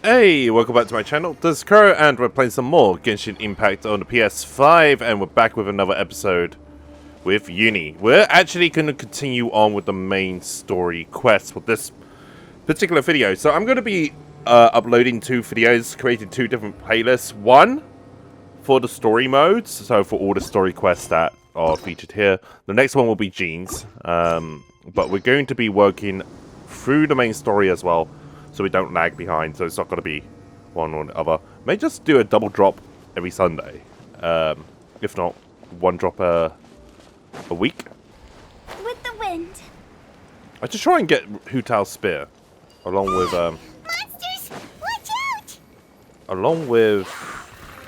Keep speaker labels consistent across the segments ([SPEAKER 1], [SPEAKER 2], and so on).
[SPEAKER 1] Hey, welcome back to my channel. This is Kuro, and we're playing some more Genshin Impact on the PS5, and we're back with another episode with Uni. We're actually going to continue on with the main story quest for this particular video. So I'm going to be uploading two videos, creating two different playlists. One for the story modes, so for all the story quests that are featured here. The next one will be Jean's, but we're going to be working through the main story as well, so we don't lag behind, so it's not going to be one or the other. May just do a double drop every Sunday. If not, one drop a week.
[SPEAKER 2] With the wind.
[SPEAKER 1] I just try and get Hu Tao's spear, along with
[SPEAKER 2] Monsters! Watch out!
[SPEAKER 1] along with.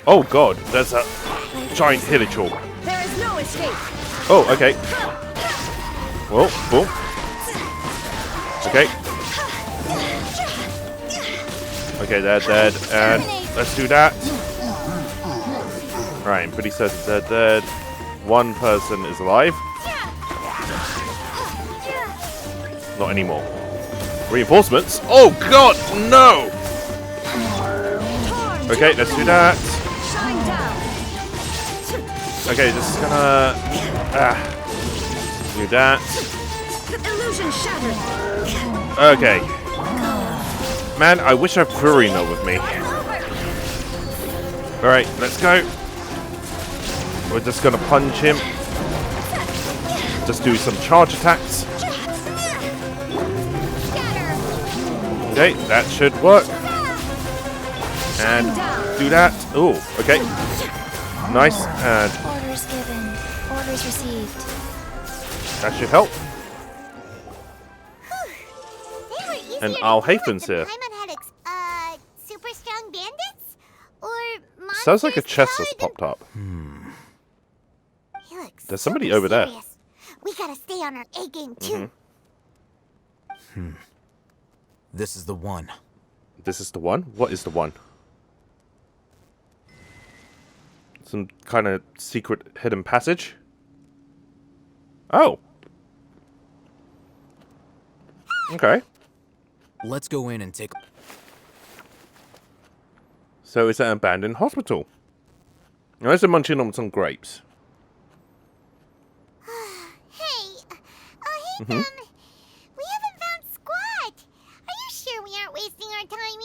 [SPEAKER 1] Oh God, there's a giant hilichurl.
[SPEAKER 2] There is no escape.
[SPEAKER 1] Oh, okay. Well, boom. Okay. Okay, they're dead, and let's do that. Right, I'm pretty certain they're dead. One person is alive. Not anymore. Reinforcements? Oh God, no! Okay, let's do that. Okay, this is gonna do that.
[SPEAKER 2] Illusion shattered.
[SPEAKER 1] Okay. Man, I wish I have Kurino with me. Alright, let's go. We're just gonna punch him. Just do some charge attacks. Okay, that should work. And do that. Oh, okay. Nice, and
[SPEAKER 2] Orders given. Orders received.
[SPEAKER 1] that should help. And I'll Haven's here.
[SPEAKER 2] Super strong bandits? Or
[SPEAKER 1] Sounds like a chest just popped up. There's somebody over there.
[SPEAKER 2] We gotta stay on our A game too.
[SPEAKER 3] This is the one.
[SPEAKER 1] This is the one? What is the one? Some kind of secret hidden passage? Oh. Okay.
[SPEAKER 3] Let's go in and take.
[SPEAKER 1] So it's an abandoned hospital. Now let's munching on some grapes.
[SPEAKER 2] Hey, we haven't found Squat. Are you sure we aren't wasting our time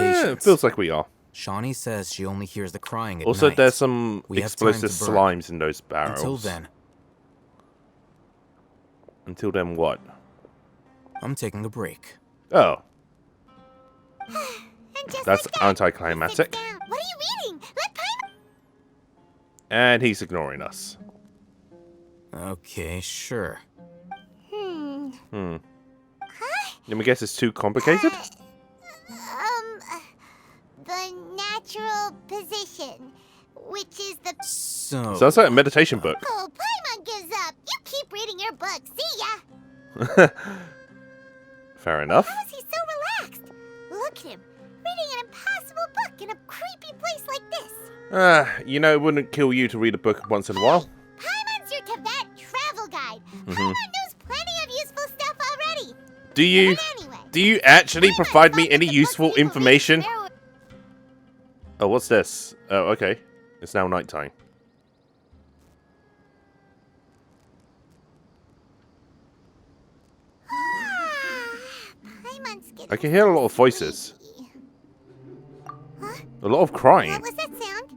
[SPEAKER 2] here?
[SPEAKER 1] It feels like we are.
[SPEAKER 3] Shawnee says she only hears the crying at
[SPEAKER 1] Also,
[SPEAKER 3] night.
[SPEAKER 1] there's some
[SPEAKER 3] We have time
[SPEAKER 1] explosive
[SPEAKER 3] to burn.
[SPEAKER 1] slimes in those barrels.
[SPEAKER 3] Until then,
[SPEAKER 1] Until then what?
[SPEAKER 3] I'm taking a break.
[SPEAKER 1] Oh,
[SPEAKER 2] And just
[SPEAKER 1] that's
[SPEAKER 2] like that,
[SPEAKER 1] anticlimactic.
[SPEAKER 2] he sits down. What are you reading? Let Paimon.
[SPEAKER 1] And he's ignoring us.
[SPEAKER 3] Okay, sure.
[SPEAKER 1] Let me guess it's too complicated?
[SPEAKER 2] The natural position, which is the.
[SPEAKER 3] So,
[SPEAKER 1] Sounds like a meditation book.
[SPEAKER 2] Oh, Paimon gives up. You keep reading your book. See ya.
[SPEAKER 1] Fair enough.
[SPEAKER 2] How is he so relaxed? Look at him, reading an impossible book in a creepy place like this.
[SPEAKER 1] You know, it wouldn't kill you to read a book once in a while.
[SPEAKER 2] Paimon's your Tibet travel guide. Paimon knows plenty of useful stuff already.
[SPEAKER 1] Do you?
[SPEAKER 2] But anyway,
[SPEAKER 1] Do you actually
[SPEAKER 2] Paimon
[SPEAKER 1] provide me
[SPEAKER 2] thought that
[SPEAKER 1] any
[SPEAKER 2] the
[SPEAKER 1] useful
[SPEAKER 2] book people read
[SPEAKER 1] information?
[SPEAKER 2] there were-
[SPEAKER 1] Oh, what's this? Oh, okay. It's now nighttime.
[SPEAKER 2] Paimon's getting
[SPEAKER 1] I can hear a lot of voices.
[SPEAKER 2] sleepy. Huh?
[SPEAKER 1] A lot of crying.
[SPEAKER 2] What was that sound?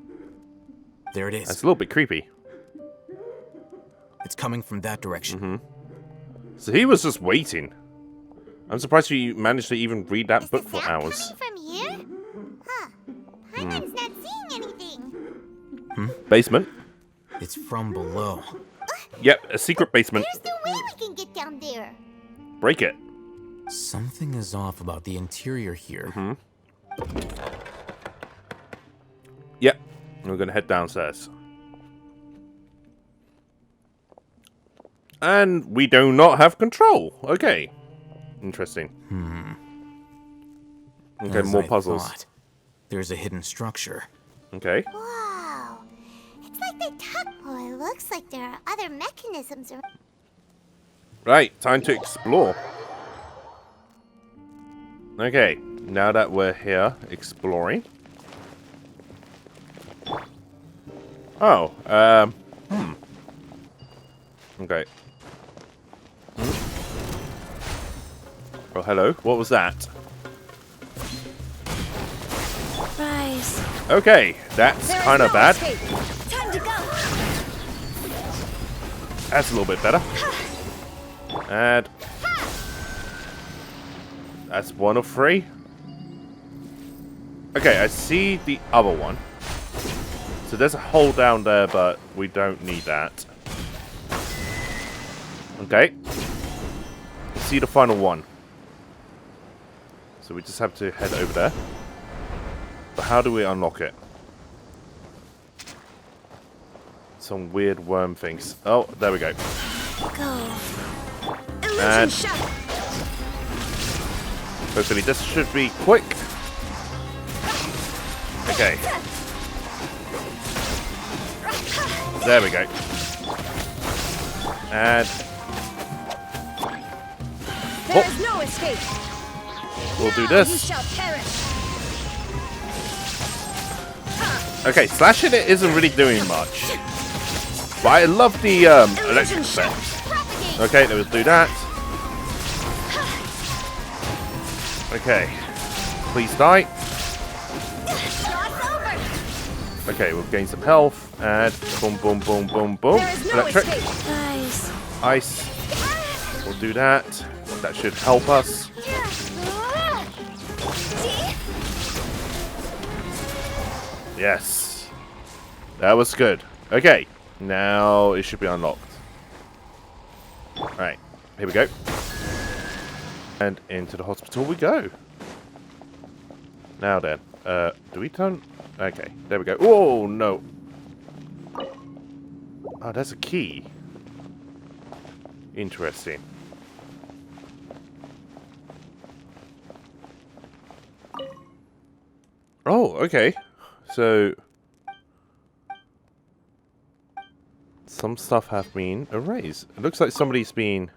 [SPEAKER 3] there it is.
[SPEAKER 1] That's a little bit creepy.
[SPEAKER 3] It's coming from that direction.
[SPEAKER 1] So he was just waiting. I'm surprised you managed to even read that
[SPEAKER 2] Is
[SPEAKER 1] book
[SPEAKER 2] the
[SPEAKER 1] for
[SPEAKER 2] sound
[SPEAKER 1] hours.
[SPEAKER 2] coming from here? Huh. Paimon's not seeing anything.
[SPEAKER 1] Basement?
[SPEAKER 3] It's from below.
[SPEAKER 1] Yep, a secret basement.
[SPEAKER 2] There's no way we can get down there.
[SPEAKER 1] Break it.
[SPEAKER 3] Something is off about the interior here.
[SPEAKER 1] Yep. We're gonna head downstairs. And we do not have control. Okay. Interesting. Okay,
[SPEAKER 3] As
[SPEAKER 1] more
[SPEAKER 3] I
[SPEAKER 1] puzzles.
[SPEAKER 3] thought, there's a hidden structure.
[SPEAKER 1] Okay.
[SPEAKER 2] Wow. It's like they tuck. Oh, it looks like there are other mechanisms around.
[SPEAKER 1] Right, time to explore. Okay, now that we're here exploring. Oh, okay. Oh, hello. What was that?
[SPEAKER 2] Rise.
[SPEAKER 1] Okay, that's kind of bad.
[SPEAKER 2] Time to go.
[SPEAKER 1] That's a little bit better. And that's 1 of 3. Okay, I see the other one. So there's a hole down there, but we don't need that. Okay. See the final one. So we just have to head over there. But how do we unlock it? Some weird worm things. Oh, there we go.
[SPEAKER 2] Go.
[SPEAKER 1] And hopefully this should be quick. Okay. There we go. And
[SPEAKER 2] There is no escape.
[SPEAKER 1] we'll do
[SPEAKER 2] You
[SPEAKER 1] this.
[SPEAKER 2] shall perish.
[SPEAKER 1] Okay, slashing it isn't really doing much. But I love the electric effect.
[SPEAKER 2] Propagate.
[SPEAKER 1] Okay, let's do that. Okay. Please die.
[SPEAKER 2] Shot's over.
[SPEAKER 1] Okay, we'll gain some health. And boom, boom, boom, boom, boom.
[SPEAKER 2] There is no
[SPEAKER 1] Electric.
[SPEAKER 2] escape. Rise.
[SPEAKER 1] Ice. We'll do that. That should help us. Yes. That was good. Okay. Now it should be unlocked. Alright. Here we go. And into the hospital we go. Now then. Do we turn? Okay. There we go. Oh, no. Oh, that's a key. Interesting. Oh, okay. So some stuff have been erased. It looks like somebody's been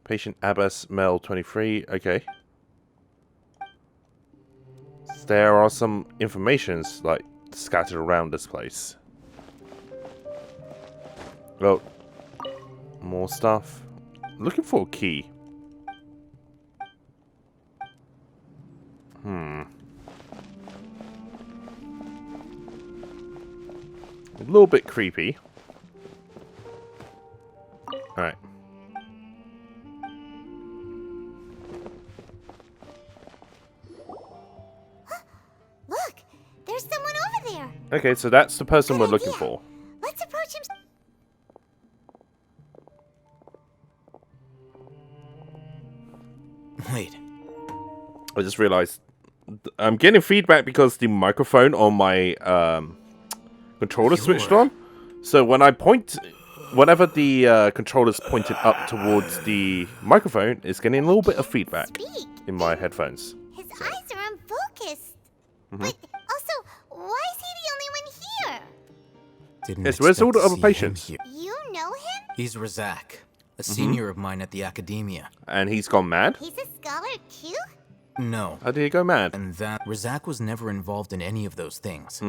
[SPEAKER 1] patient Abbas Mel 23. Okay. There are some informations like scattered around this place. Well, more stuff. Looking for a key. A little bit creepy. Alright.
[SPEAKER 2] Look, there's someone over there.
[SPEAKER 1] Okay, so that's the person
[SPEAKER 2] Good
[SPEAKER 1] we're looking
[SPEAKER 2] idea.
[SPEAKER 1] for.
[SPEAKER 2] Let's approach him.
[SPEAKER 3] Wait.
[SPEAKER 1] I just realized I'm getting feedback because the microphone on my controller switched on. So when I point, whenever the controller's pointed up towards the microphone, it's getting a little bit of feedback
[SPEAKER 2] Speak.
[SPEAKER 1] in my headphones.
[SPEAKER 2] His eyes are unfocused. But also, why is he the only one here?
[SPEAKER 3] Didn't
[SPEAKER 1] Yes, where's all
[SPEAKER 3] expect
[SPEAKER 1] the
[SPEAKER 3] to
[SPEAKER 1] other
[SPEAKER 3] see him
[SPEAKER 1] patients?
[SPEAKER 3] here.
[SPEAKER 2] You know him?
[SPEAKER 3] He's Razak, a senior of mine at the academia.
[SPEAKER 1] And he's gone mad?
[SPEAKER 2] He's a scholar too?
[SPEAKER 3] No.
[SPEAKER 1] How did he go mad?
[SPEAKER 3] And that Razak was never involved in any of those things.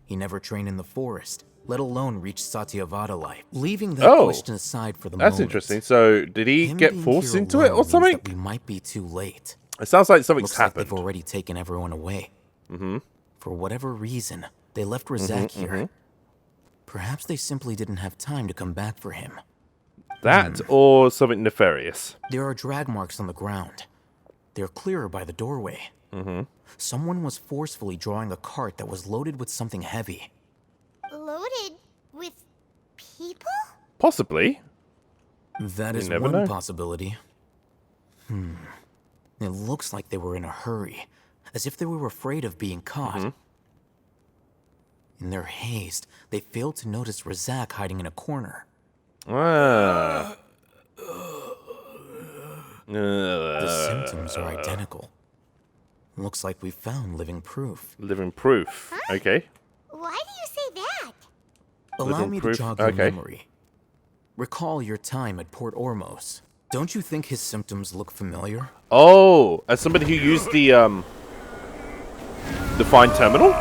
[SPEAKER 3] He never trained in the forest, let alone reach Satyavada life. Leaving that
[SPEAKER 1] Oh,
[SPEAKER 3] question aside for the
[SPEAKER 1] That's
[SPEAKER 3] moment.
[SPEAKER 1] interesting. So did he
[SPEAKER 3] him
[SPEAKER 1] get
[SPEAKER 3] being
[SPEAKER 1] forced
[SPEAKER 3] here
[SPEAKER 1] into it
[SPEAKER 3] alone
[SPEAKER 1] or
[SPEAKER 3] means
[SPEAKER 1] something?
[SPEAKER 3] that we might be too late.
[SPEAKER 1] It sounds like something's
[SPEAKER 3] Looks like
[SPEAKER 1] happened.
[SPEAKER 3] they've already taken everyone away. For whatever reason, they left Razak here. Perhaps they simply didn't have time to come back for him.
[SPEAKER 1] That or something nefarious.
[SPEAKER 3] There are drag marks on the ground. They're clearer by the doorway. Someone was forcefully drawing a cart that was loaded with something heavy.
[SPEAKER 2] Loaded with people?
[SPEAKER 1] Possibly.
[SPEAKER 3] That is
[SPEAKER 1] never
[SPEAKER 3] one
[SPEAKER 1] know.
[SPEAKER 3] possibility. It looks like they were in a hurry, as if they were afraid of being caught. In their haste, they failed to notice Razak hiding in a corner.
[SPEAKER 1] Ah.
[SPEAKER 3] The symptoms are identical. Looks like we found living proof.
[SPEAKER 1] Living proof. Okay.
[SPEAKER 2] Why do you say that?
[SPEAKER 3] Allow
[SPEAKER 1] Living
[SPEAKER 3] me
[SPEAKER 1] proof?
[SPEAKER 3] to jog your
[SPEAKER 1] Okay.
[SPEAKER 3] memory. Recall your time at Port Ormos. Don't you think his symptoms look familiar?
[SPEAKER 1] Oh, as somebody who used the Fine Terminal?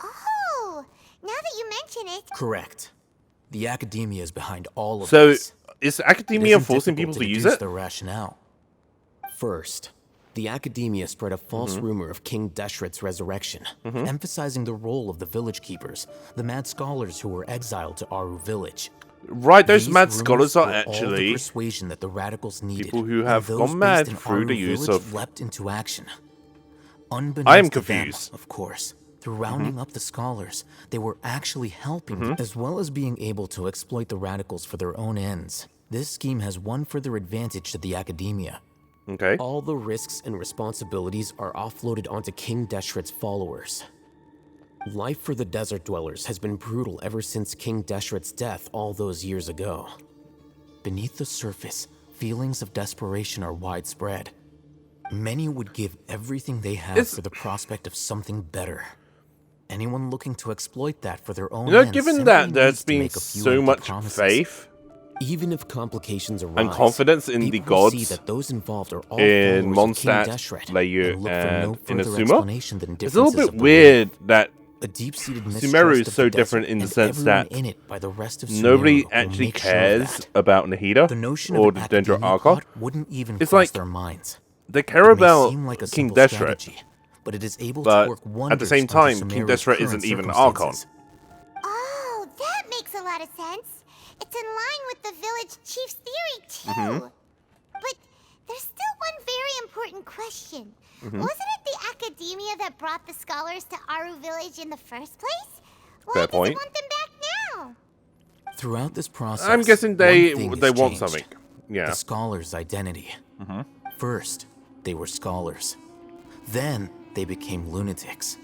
[SPEAKER 2] Oh, now that you mention it,
[SPEAKER 3] Correct. The academia is behind all of
[SPEAKER 1] So,
[SPEAKER 3] this.
[SPEAKER 1] is
[SPEAKER 3] It
[SPEAKER 1] academia
[SPEAKER 3] isn't
[SPEAKER 1] forcing
[SPEAKER 3] difficult
[SPEAKER 1] people to use
[SPEAKER 3] deduce
[SPEAKER 1] it?
[SPEAKER 3] their rationale.
[SPEAKER 4] First, the academia spread a false rumor of King Deshret's resurrection, emphasizing the role of the village keepers, the mad scholars who were exiled to Aru village.
[SPEAKER 1] Right, those
[SPEAKER 3] These
[SPEAKER 1] mad
[SPEAKER 3] rumors
[SPEAKER 1] scholars are
[SPEAKER 3] were all the
[SPEAKER 1] actually
[SPEAKER 3] persuasion that the radicals needed,
[SPEAKER 1] people who
[SPEAKER 3] and
[SPEAKER 1] have
[SPEAKER 3] those
[SPEAKER 1] gone mad
[SPEAKER 3] based in
[SPEAKER 1] through the
[SPEAKER 3] Aru
[SPEAKER 1] use
[SPEAKER 3] village
[SPEAKER 1] of...
[SPEAKER 3] leapt into action. Unbeknownst
[SPEAKER 1] I am
[SPEAKER 3] to
[SPEAKER 1] confused.
[SPEAKER 3] them, of course, through rounding up the scholars, they were actually helping, as well as being able to exploit the radicals for their own ends. This scheme has one further advantage to the academia.
[SPEAKER 1] Okay.
[SPEAKER 4] All the risks and responsibilities are offloaded onto King Deshret's followers. Life for the desert dwellers has been brutal ever since King Deshret's death all those years ago.
[SPEAKER 3] Beneath the surface, feelings of desperation are widespread. Many would give everything they have
[SPEAKER 1] It's-
[SPEAKER 3] for the prospect of something better. Anyone looking to exploit that for their own
[SPEAKER 1] You know,
[SPEAKER 3] ends
[SPEAKER 1] given
[SPEAKER 3] simply
[SPEAKER 1] that there's
[SPEAKER 3] needs to
[SPEAKER 1] been
[SPEAKER 3] make a few
[SPEAKER 1] so
[SPEAKER 3] empty
[SPEAKER 1] much
[SPEAKER 3] promises.
[SPEAKER 1] faith
[SPEAKER 4] Even if complications arise,
[SPEAKER 1] and confidence in the
[SPEAKER 4] people will see
[SPEAKER 1] gods
[SPEAKER 4] that those involved are all
[SPEAKER 1] in
[SPEAKER 4] followers of King
[SPEAKER 1] Mondstadt,
[SPEAKER 4] Deshret,
[SPEAKER 1] Leyu,
[SPEAKER 3] and look for no
[SPEAKER 1] and
[SPEAKER 3] further
[SPEAKER 1] Inazuma,
[SPEAKER 3] explanation than
[SPEAKER 1] it's a little
[SPEAKER 3] differences
[SPEAKER 1] bit
[SPEAKER 3] of belief.
[SPEAKER 1] weird that
[SPEAKER 3] A deep-seated
[SPEAKER 1] Sumeru
[SPEAKER 3] mistrust
[SPEAKER 1] is
[SPEAKER 3] of
[SPEAKER 1] so
[SPEAKER 3] the
[SPEAKER 1] different
[SPEAKER 3] desert
[SPEAKER 1] in the
[SPEAKER 3] and
[SPEAKER 1] sense
[SPEAKER 3] everyone
[SPEAKER 1] that
[SPEAKER 3] in it by the rest of
[SPEAKER 1] nobody
[SPEAKER 3] Sumeru will
[SPEAKER 1] actually
[SPEAKER 3] make sure of
[SPEAKER 1] cares
[SPEAKER 3] that.
[SPEAKER 1] about Nahida
[SPEAKER 3] The notion
[SPEAKER 1] or
[SPEAKER 3] of
[SPEAKER 1] the
[SPEAKER 3] an
[SPEAKER 1] Dendro
[SPEAKER 3] academia
[SPEAKER 1] Archon.
[SPEAKER 3] plot wouldn't even
[SPEAKER 1] It's
[SPEAKER 3] cross
[SPEAKER 1] like
[SPEAKER 3] their minds.
[SPEAKER 1] they care
[SPEAKER 3] It may
[SPEAKER 1] about
[SPEAKER 3] seem like a
[SPEAKER 1] King
[SPEAKER 3] simple
[SPEAKER 1] Deshret,
[SPEAKER 3] strategy, but it is able
[SPEAKER 1] but
[SPEAKER 3] to work
[SPEAKER 1] at the
[SPEAKER 3] wonders
[SPEAKER 1] same
[SPEAKER 3] under
[SPEAKER 1] time, King
[SPEAKER 3] Sumeru's
[SPEAKER 1] Deshret
[SPEAKER 3] current
[SPEAKER 1] isn't even an Archon.
[SPEAKER 3] circumstances.
[SPEAKER 2] oh, that makes a lot of sense. It's in line with the village chief's theory, too. But there's still one very important question. Wasn't it the academia that brought the scholars to Aru village in the first place? Why
[SPEAKER 1] Fair
[SPEAKER 2] does
[SPEAKER 1] point.
[SPEAKER 2] it want them back now?
[SPEAKER 3] Throughout this process,
[SPEAKER 1] I'm guessing
[SPEAKER 3] one
[SPEAKER 1] they
[SPEAKER 3] thing has
[SPEAKER 1] want
[SPEAKER 3] changed.
[SPEAKER 1] something. Yeah.
[SPEAKER 3] The scholars' identity. First, they were scholars. Then, they became lunatics.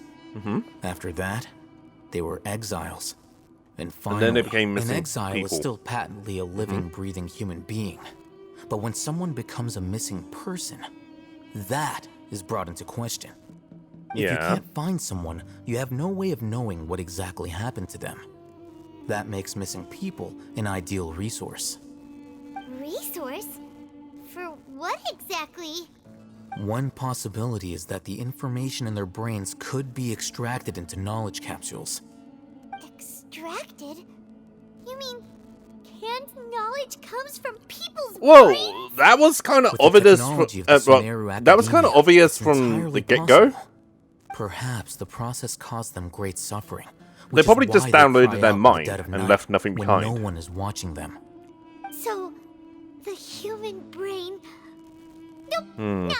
[SPEAKER 3] After that, they were exiles. And finally,
[SPEAKER 1] then they became
[SPEAKER 3] an
[SPEAKER 1] missing
[SPEAKER 3] exile
[SPEAKER 1] people.
[SPEAKER 3] is still patently a living, breathing human being. But when someone becomes a missing person, that is brought into question. If you
[SPEAKER 1] Yeah.
[SPEAKER 3] can't find someone, you have no way of knowing what exactly happened to them. That makes missing people an ideal resource.
[SPEAKER 2] Resource? For what exactly?
[SPEAKER 3] One possibility is that the information in their brains could be extracted into knowledge capsules.
[SPEAKER 2] Extracted? You mean canned knowledge comes from people's
[SPEAKER 1] Whoa,
[SPEAKER 2] brains?
[SPEAKER 1] that was kind of
[SPEAKER 3] With the
[SPEAKER 1] obvious.
[SPEAKER 3] technology of the Sumeru
[SPEAKER 1] That was kind of
[SPEAKER 3] academia,
[SPEAKER 1] obvious
[SPEAKER 3] it's
[SPEAKER 1] from
[SPEAKER 3] entirely
[SPEAKER 1] the get-go.
[SPEAKER 3] possible. Perhaps the process caused them great suffering.
[SPEAKER 1] They
[SPEAKER 3] which is
[SPEAKER 1] probably just
[SPEAKER 3] why they
[SPEAKER 1] downloaded
[SPEAKER 3] cry
[SPEAKER 1] their
[SPEAKER 3] out in the
[SPEAKER 1] mind
[SPEAKER 3] dead of
[SPEAKER 1] and
[SPEAKER 3] night
[SPEAKER 1] left nothing
[SPEAKER 3] when
[SPEAKER 1] behind.
[SPEAKER 3] no one is watching them.
[SPEAKER 2] So, the human brain. Nope. Nah.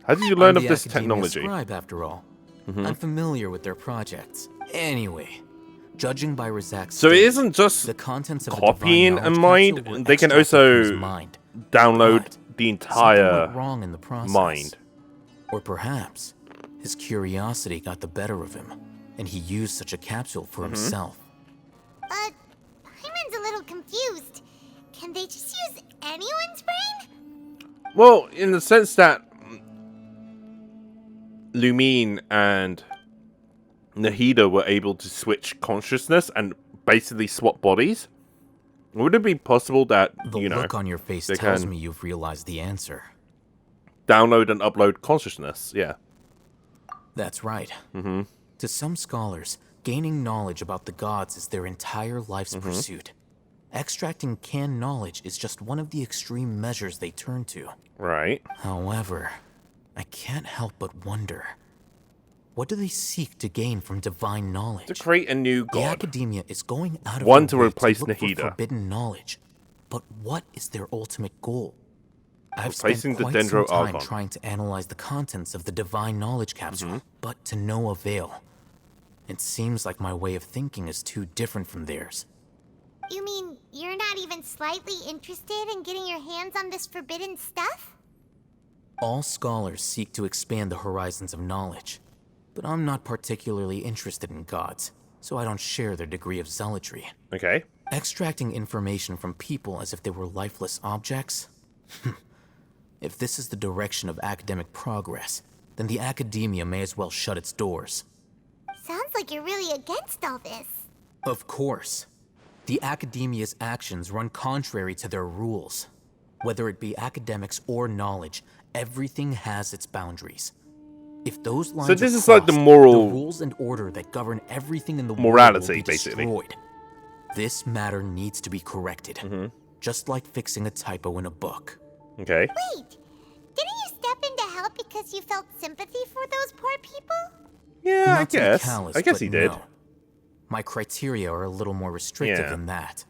[SPEAKER 1] How did you learn
[SPEAKER 3] I'm
[SPEAKER 1] of
[SPEAKER 3] the
[SPEAKER 1] this
[SPEAKER 3] academia
[SPEAKER 1] technology?
[SPEAKER 3] scribe, after all. I'm familiar with their projects. Anyway, judging by Razak's
[SPEAKER 1] So it
[SPEAKER 3] state,
[SPEAKER 1] isn't just
[SPEAKER 3] the contents of
[SPEAKER 1] copying
[SPEAKER 3] a
[SPEAKER 1] a
[SPEAKER 3] divine
[SPEAKER 1] mind,
[SPEAKER 3] knowledge capsule were
[SPEAKER 1] they can
[SPEAKER 3] extracted from his
[SPEAKER 1] also
[SPEAKER 3] mind.
[SPEAKER 1] download
[SPEAKER 3] But
[SPEAKER 1] the
[SPEAKER 3] something
[SPEAKER 1] entire
[SPEAKER 3] went wrong in the process.
[SPEAKER 1] mind.
[SPEAKER 3] Or perhaps his curiosity got the better of him, and he used such a capsule for himself.
[SPEAKER 2] Hyman's a little confused. Can they just use anyone's brain?
[SPEAKER 1] Well, in the sense that Lumine and Nahida were able to switch consciousness and basically swap bodies, would it be possible that,
[SPEAKER 3] The
[SPEAKER 1] you know,
[SPEAKER 3] look on your face
[SPEAKER 1] they
[SPEAKER 3] tells
[SPEAKER 1] can
[SPEAKER 3] me you've realized the answer.
[SPEAKER 1] download and upload consciousness? Yeah.
[SPEAKER 3] That's right. To some scholars, gaining knowledge about the gods is their entire life's pursuit. Extracting canned knowledge is just one of the extreme measures they turn to.
[SPEAKER 1] Right.
[SPEAKER 3] However, I can't help but wonder, what do they seek to gain from divine knowledge?
[SPEAKER 1] To create a new
[SPEAKER 3] The
[SPEAKER 1] god.
[SPEAKER 3] academia is going out of
[SPEAKER 1] One
[SPEAKER 3] their
[SPEAKER 1] to
[SPEAKER 3] way
[SPEAKER 1] replace
[SPEAKER 3] look for
[SPEAKER 1] Nahida.
[SPEAKER 3] forbidden knowledge. But what is their ultimate goal? I've
[SPEAKER 1] Replacing
[SPEAKER 3] spent
[SPEAKER 1] the
[SPEAKER 3] quite
[SPEAKER 1] Dendro
[SPEAKER 3] some time
[SPEAKER 1] Archon.
[SPEAKER 3] trying to analyze the contents of the divine knowledge capsule, but to no avail. It seems like my way of thinking is too different from theirs.
[SPEAKER 2] You mean you're not even slightly interested in getting your hands on this forbidden stuff?
[SPEAKER 3] All scholars seek to expand the horizons of knowledge, but I'm not particularly interested in gods, so I don't share their degree of zealotry.
[SPEAKER 1] Okay.
[SPEAKER 3] Extracting information from people as if they were lifeless objects? If this is the direction of academic progress, then the academia may as well shut its doors.
[SPEAKER 2] Sounds like you're really against all this.
[SPEAKER 3] Of course. The academia's actions run contrary to their rules. Whether it be academics or knowledge, everything has its boundaries. If those lines
[SPEAKER 1] So this
[SPEAKER 3] are
[SPEAKER 1] is like the
[SPEAKER 3] crossed,
[SPEAKER 1] moral-
[SPEAKER 3] the rules and order that govern everything in the
[SPEAKER 1] Morality,
[SPEAKER 3] world will be
[SPEAKER 1] basically.
[SPEAKER 3] destroyed. This matter needs to be corrected, just like fixing a typo in a book.
[SPEAKER 1] Okay.
[SPEAKER 2] Wait, didn't you step in to help because you felt sympathy for those poor people?
[SPEAKER 1] Yeah,
[SPEAKER 3] Not to be
[SPEAKER 1] I guess.
[SPEAKER 3] callous,
[SPEAKER 1] I guess
[SPEAKER 3] but
[SPEAKER 1] he did.
[SPEAKER 3] no. My criteria are a little more restrictive
[SPEAKER 1] Yeah.
[SPEAKER 3] than that.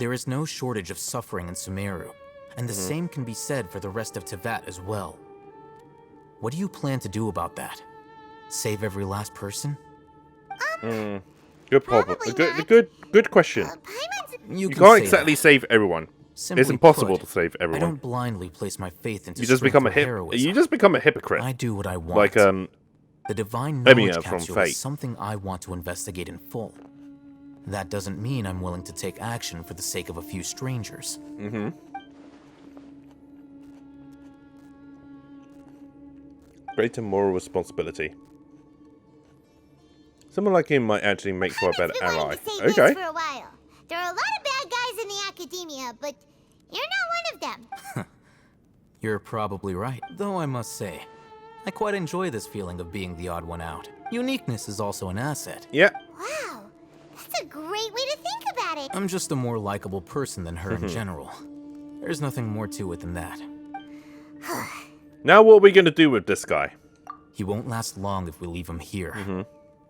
[SPEAKER 3] There is no shortage of suffering in Sumeru, and the same can be said for the rest of Teyvat as well. What do you plan to do about that? Save every last person?
[SPEAKER 1] Good problem.
[SPEAKER 2] Probably not.
[SPEAKER 1] Good question.
[SPEAKER 2] Paimon's...
[SPEAKER 1] You
[SPEAKER 3] can
[SPEAKER 1] can't
[SPEAKER 3] say
[SPEAKER 1] exactly
[SPEAKER 3] that.
[SPEAKER 1] save everyone.
[SPEAKER 3] Simply
[SPEAKER 1] It's impossible
[SPEAKER 3] put,
[SPEAKER 1] to save
[SPEAKER 3] I
[SPEAKER 1] everyone.
[SPEAKER 3] don't blindly place my faith into
[SPEAKER 1] You just become a
[SPEAKER 3] heroism.
[SPEAKER 1] You just become a hypocrite.
[SPEAKER 3] I do what I want.
[SPEAKER 1] Like
[SPEAKER 3] The divine
[SPEAKER 1] Lemia
[SPEAKER 3] knowledge
[SPEAKER 1] from
[SPEAKER 3] capsule
[SPEAKER 1] Fate.
[SPEAKER 3] is something I want to investigate in full. That doesn't mean I'm willing to take action for the sake of a few strangers.
[SPEAKER 1] greater moral responsibility. Someone like him might actually make for a better
[SPEAKER 2] Paimon's been
[SPEAKER 1] ally.
[SPEAKER 2] wanting to say
[SPEAKER 1] Okay.
[SPEAKER 2] this for a while. There are a lot of bad guys in the academia, but you're not one of them.
[SPEAKER 3] You're probably right, though I must say, I quite enjoy this feeling of being the odd one out. Uniqueness is also an asset.
[SPEAKER 1] Yeah.
[SPEAKER 2] Wow, that's a great way to think about it.
[SPEAKER 3] I'm just a more likable person than her in general. There's nothing more to it than that.
[SPEAKER 1] Now what are we gonna do with this guy?
[SPEAKER 3] He won't last long if we leave him here.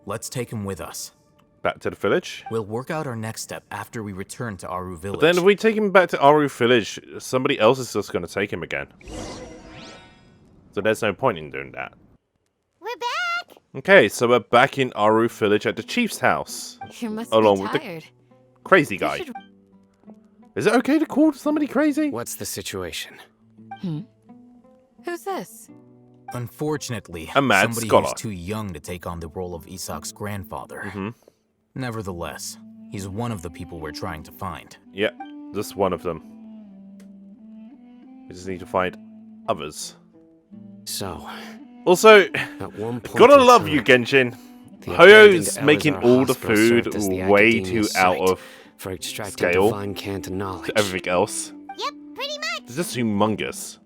[SPEAKER 3] Let's take him with us.
[SPEAKER 1] Back to the village?
[SPEAKER 3] We'll work out our next step after we return to Aru Village.
[SPEAKER 1] But then if we take him back to Aru Village, somebody else is just gonna take him again. So there's no point in doing that.
[SPEAKER 2] We're back.
[SPEAKER 1] Okay, so we're back in Aru Village at the chief's house.
[SPEAKER 5] You must
[SPEAKER 1] Along
[SPEAKER 5] be
[SPEAKER 1] with the
[SPEAKER 5] tired.
[SPEAKER 1] crazy
[SPEAKER 5] You
[SPEAKER 1] guy.
[SPEAKER 5] should-
[SPEAKER 1] Is it okay to call somebody crazy?
[SPEAKER 4] What's the situation?
[SPEAKER 5] Who's this?
[SPEAKER 3] Unfortunately,
[SPEAKER 1] A mad
[SPEAKER 3] somebody
[SPEAKER 1] scholar.
[SPEAKER 3] who's too young to take on the role of Isak's grandfather. Nevertheless, he's one of the people we're trying to find.
[SPEAKER 1] Yeah, just one of them. We just need to find others.
[SPEAKER 4] So,
[SPEAKER 1] Also,
[SPEAKER 4] at one point
[SPEAKER 1] gotta
[SPEAKER 4] in
[SPEAKER 1] love
[SPEAKER 4] time,
[SPEAKER 1] you, Genshin.
[SPEAKER 4] the
[SPEAKER 1] Hoyo's
[SPEAKER 4] abandoned
[SPEAKER 1] making
[SPEAKER 4] Elazar
[SPEAKER 1] all the
[SPEAKER 4] Hospital
[SPEAKER 1] food
[SPEAKER 4] served as the
[SPEAKER 1] way too
[SPEAKER 4] academia's
[SPEAKER 1] out
[SPEAKER 4] site
[SPEAKER 1] of
[SPEAKER 4] for extracting
[SPEAKER 1] scale
[SPEAKER 4] divine cant knowledge.
[SPEAKER 1] to everything else.
[SPEAKER 2] Yep, pretty much.
[SPEAKER 1] It's just humongous.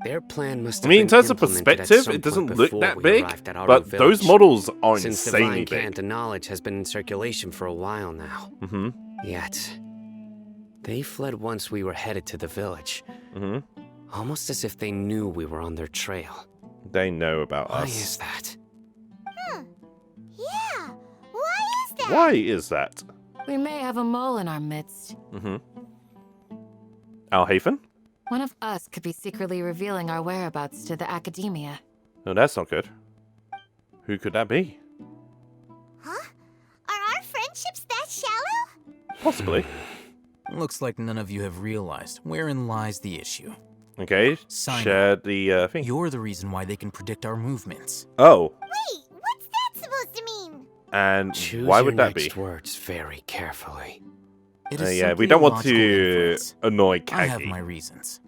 [SPEAKER 4] Their plan must
[SPEAKER 1] I
[SPEAKER 4] have
[SPEAKER 1] mean, in
[SPEAKER 4] been
[SPEAKER 1] terms of
[SPEAKER 4] implemented at
[SPEAKER 1] perspective,
[SPEAKER 4] some
[SPEAKER 1] it doesn't
[SPEAKER 4] point
[SPEAKER 1] look
[SPEAKER 4] before
[SPEAKER 1] that
[SPEAKER 4] we
[SPEAKER 1] big,
[SPEAKER 4] arrived at Aru
[SPEAKER 1] but those
[SPEAKER 4] Village.
[SPEAKER 1] models are
[SPEAKER 4] Since
[SPEAKER 1] insanely
[SPEAKER 4] divine cant
[SPEAKER 1] big.
[SPEAKER 4] knowledge has been in circulation for a while now. Yet, they fled once we were headed to the village. Almost as if they knew we were on their trail.
[SPEAKER 1] They know about
[SPEAKER 4] Why
[SPEAKER 1] us.
[SPEAKER 4] is that?
[SPEAKER 2] Yeah, why is that?
[SPEAKER 1] Why is that?
[SPEAKER 5] We may have a mole in our midst.
[SPEAKER 1] Alhaven?
[SPEAKER 5] One of us could be secretly revealing our whereabouts to the academia.
[SPEAKER 1] No, that's not good. Who could that be?
[SPEAKER 2] Huh? Are our friendships that shallow?
[SPEAKER 1] Possibly.
[SPEAKER 3] Looks like none of you have realized wherein lies the issue.
[SPEAKER 1] Okay,
[SPEAKER 3] Sign
[SPEAKER 1] share the thing.
[SPEAKER 3] You're the reason why they can predict our movements.
[SPEAKER 1] Oh,
[SPEAKER 2] Wait, what's that supposed to mean?
[SPEAKER 1] and
[SPEAKER 4] Choose
[SPEAKER 1] why
[SPEAKER 4] your
[SPEAKER 1] would that be?
[SPEAKER 4] next words very carefully.
[SPEAKER 3] It is
[SPEAKER 1] Yeah, we
[SPEAKER 3] simply
[SPEAKER 1] don't
[SPEAKER 3] a
[SPEAKER 1] want
[SPEAKER 3] logical
[SPEAKER 1] to
[SPEAKER 3] inference.
[SPEAKER 1] annoy
[SPEAKER 3] I have
[SPEAKER 1] Kagi.
[SPEAKER 3] my reasons.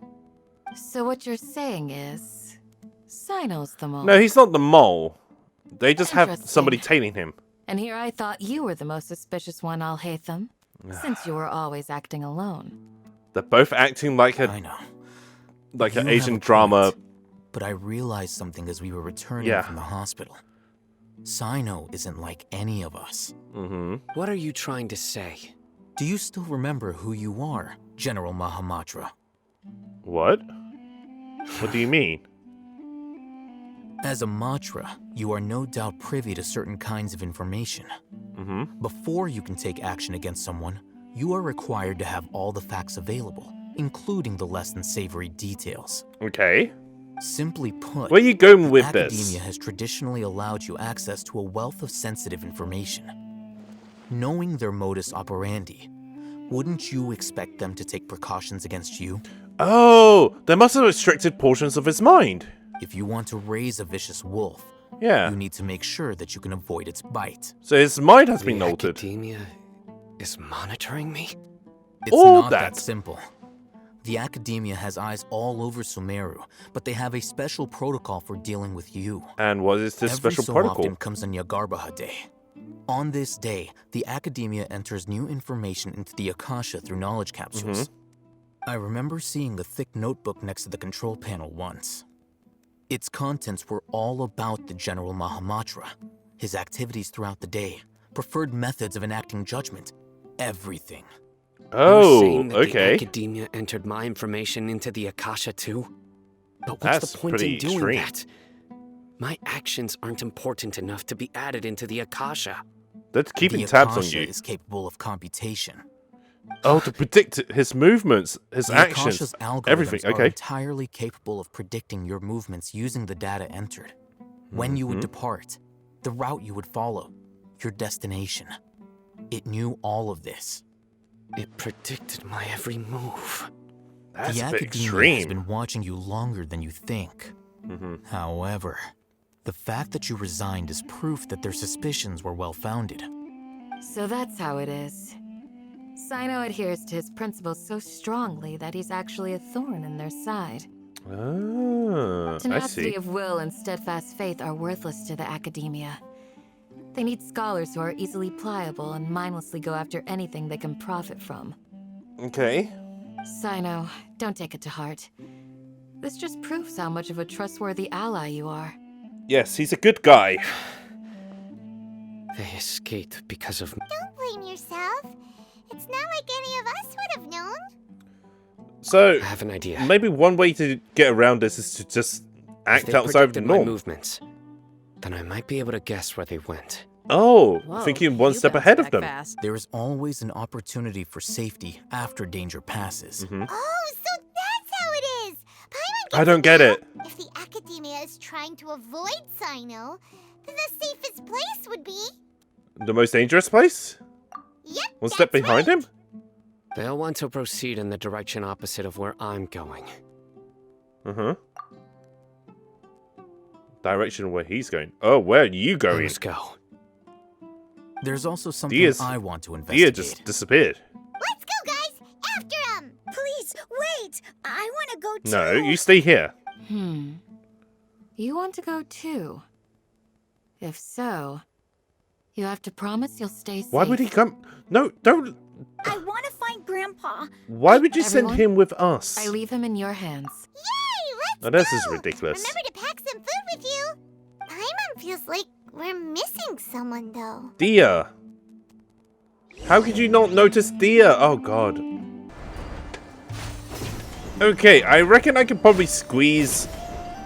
[SPEAKER 5] So what you're saying is, Sino's the mole.
[SPEAKER 1] No, he's not the mole. They just have
[SPEAKER 5] Interesting.
[SPEAKER 1] somebody tailing him.
[SPEAKER 5] And here I thought you were the most suspicious one, Alhaitham, since you were always acting alone.
[SPEAKER 1] They're both acting like
[SPEAKER 3] I
[SPEAKER 1] a
[SPEAKER 3] know.
[SPEAKER 1] like
[SPEAKER 3] You
[SPEAKER 1] an
[SPEAKER 3] have
[SPEAKER 1] Asian
[SPEAKER 3] a
[SPEAKER 1] drama.
[SPEAKER 3] point, but I realized something as we were returning
[SPEAKER 1] Yeah.
[SPEAKER 3] from the hospital. Sino isn't like any of us.
[SPEAKER 4] What are you trying to say?
[SPEAKER 3] Do you still remember who you are, General Mahamatra?
[SPEAKER 1] What? What do you mean?
[SPEAKER 3] As a Matra, you are no doubt privy to certain kinds of information. Before you can take action against someone, you are required to have all the facts available, including the less than savory details.
[SPEAKER 1] Okay.
[SPEAKER 3] Simply put,
[SPEAKER 1] Where are you going with
[SPEAKER 3] academia
[SPEAKER 1] this?
[SPEAKER 3] has traditionally allowed you access to a wealth of sensitive information. Knowing their modus operandi, wouldn't you expect them to take precautions against you?
[SPEAKER 1] Oh, they must have restricted portions of his mind.
[SPEAKER 3] If you want to raise a vicious wolf,
[SPEAKER 1] Yeah.
[SPEAKER 3] you need to make sure that you can avoid its bite.
[SPEAKER 1] So his mind has
[SPEAKER 4] The
[SPEAKER 1] been altered.
[SPEAKER 4] academia is monitoring me?
[SPEAKER 3] It's
[SPEAKER 1] All
[SPEAKER 3] not
[SPEAKER 1] that.
[SPEAKER 3] that simple. The academia has eyes all over Sumeru, but they have a special protocol for dealing with you.
[SPEAKER 1] And what is this
[SPEAKER 3] Every
[SPEAKER 1] special
[SPEAKER 3] so
[SPEAKER 1] protocol?
[SPEAKER 3] often comes on Yagarbaha Day. On this day, the academia enters new information into the Akasha through knowledge capsules. I remember seeing a thick notebook next to the control panel once. Its contents were all about the General Mahamatra, his activities throughout the day, preferred methods of enacting judgment, everything.
[SPEAKER 1] Oh,
[SPEAKER 6] You're saying that the
[SPEAKER 1] okay.
[SPEAKER 6] academia entered my information into the Akasha too? But what's
[SPEAKER 1] That's
[SPEAKER 6] the point
[SPEAKER 1] pretty
[SPEAKER 6] in doing
[SPEAKER 1] extreme.
[SPEAKER 6] that? My actions aren't important enough to be added into the Akasha.
[SPEAKER 1] That's keeping
[SPEAKER 3] The
[SPEAKER 1] tabs on
[SPEAKER 3] Akasha
[SPEAKER 1] you.
[SPEAKER 3] is capable of computation.
[SPEAKER 1] Oh, to predict his movements, his
[SPEAKER 3] The
[SPEAKER 1] actions,
[SPEAKER 3] Akasha's algorithms
[SPEAKER 1] everything.
[SPEAKER 3] are
[SPEAKER 1] Okay.
[SPEAKER 3] entirely capable of predicting your movements using the data entered. When you would depart, the route you would follow, your destination. It knew all of this.
[SPEAKER 6] It predicted my every move.
[SPEAKER 1] That's
[SPEAKER 3] The
[SPEAKER 1] a bit
[SPEAKER 3] academia has
[SPEAKER 1] extreme.
[SPEAKER 3] been watching you longer than you think. However, the fact that you resigned is proof that their suspicions were well-founded.
[SPEAKER 5] So that's how it is. Sino adheres to his principles so strongly that he's actually a thorn in their side.
[SPEAKER 1] Ah, I
[SPEAKER 5] Tenacity
[SPEAKER 1] see.
[SPEAKER 5] of will and steadfast faith are worthless to the academia. They need scholars who are easily pliable and mindlessly go after anything they can profit from.
[SPEAKER 1] Okay.
[SPEAKER 5] Sino, don't take it to heart. This just proves how much of a trustworthy ally you are.
[SPEAKER 1] Yes, he's a good guy.
[SPEAKER 6] They escaped because of me.
[SPEAKER 2] Don't blame yourself. It's not like any of us would have known.
[SPEAKER 1] So,
[SPEAKER 6] I have an idea.
[SPEAKER 1] maybe one way to get around this is to just
[SPEAKER 6] If
[SPEAKER 1] act
[SPEAKER 6] they
[SPEAKER 1] outside of the
[SPEAKER 6] predicted my
[SPEAKER 1] norm.
[SPEAKER 6] movements, then I might be able to guess where they went.
[SPEAKER 1] Oh,
[SPEAKER 5] Whoa,
[SPEAKER 1] thinking one
[SPEAKER 5] you
[SPEAKER 1] step
[SPEAKER 5] bounced
[SPEAKER 1] ahead of
[SPEAKER 5] back
[SPEAKER 1] them.
[SPEAKER 5] fast.
[SPEAKER 3] There is always an opportunity for safety after danger passes.
[SPEAKER 2] Oh, so that's how it is. Paimon
[SPEAKER 1] I
[SPEAKER 2] gets
[SPEAKER 1] don't get
[SPEAKER 2] now.
[SPEAKER 1] it.
[SPEAKER 2] If the academia is trying to avoid Sino, then the safest place would be...
[SPEAKER 1] The most dangerous place?
[SPEAKER 2] Yep,
[SPEAKER 1] One step
[SPEAKER 2] that's
[SPEAKER 1] behind
[SPEAKER 2] right.
[SPEAKER 1] him?
[SPEAKER 6] They'll want to proceed in the direction opposite of where I'm going.
[SPEAKER 1] Direction where he's going. Oh, where are you going?
[SPEAKER 6] Let's go.
[SPEAKER 3] There's also something
[SPEAKER 1] Dia's-
[SPEAKER 3] I want to
[SPEAKER 1] Dia
[SPEAKER 3] investigate.
[SPEAKER 1] just disappeared.
[SPEAKER 2] Let's go, guys! After him! Please, wait! I want to go too!
[SPEAKER 1] No, you stay here.
[SPEAKER 5] You want to go too? If so, you have to promise you'll stay safe.
[SPEAKER 1] Why would he come? No, don't.
[SPEAKER 2] I want to find Grandpa.
[SPEAKER 1] Why would you send
[SPEAKER 5] everyone,
[SPEAKER 1] him with us?
[SPEAKER 5] I leave him in your hands.
[SPEAKER 2] Yay, let's
[SPEAKER 1] Oh, this
[SPEAKER 2] go!
[SPEAKER 1] is ridiculous.
[SPEAKER 2] Remember to pack some food with you. Paimon feels like we're missing someone, though.
[SPEAKER 1] Dia. How could you not notice Dia? Oh, God. Okay, I reckon I could probably squeeze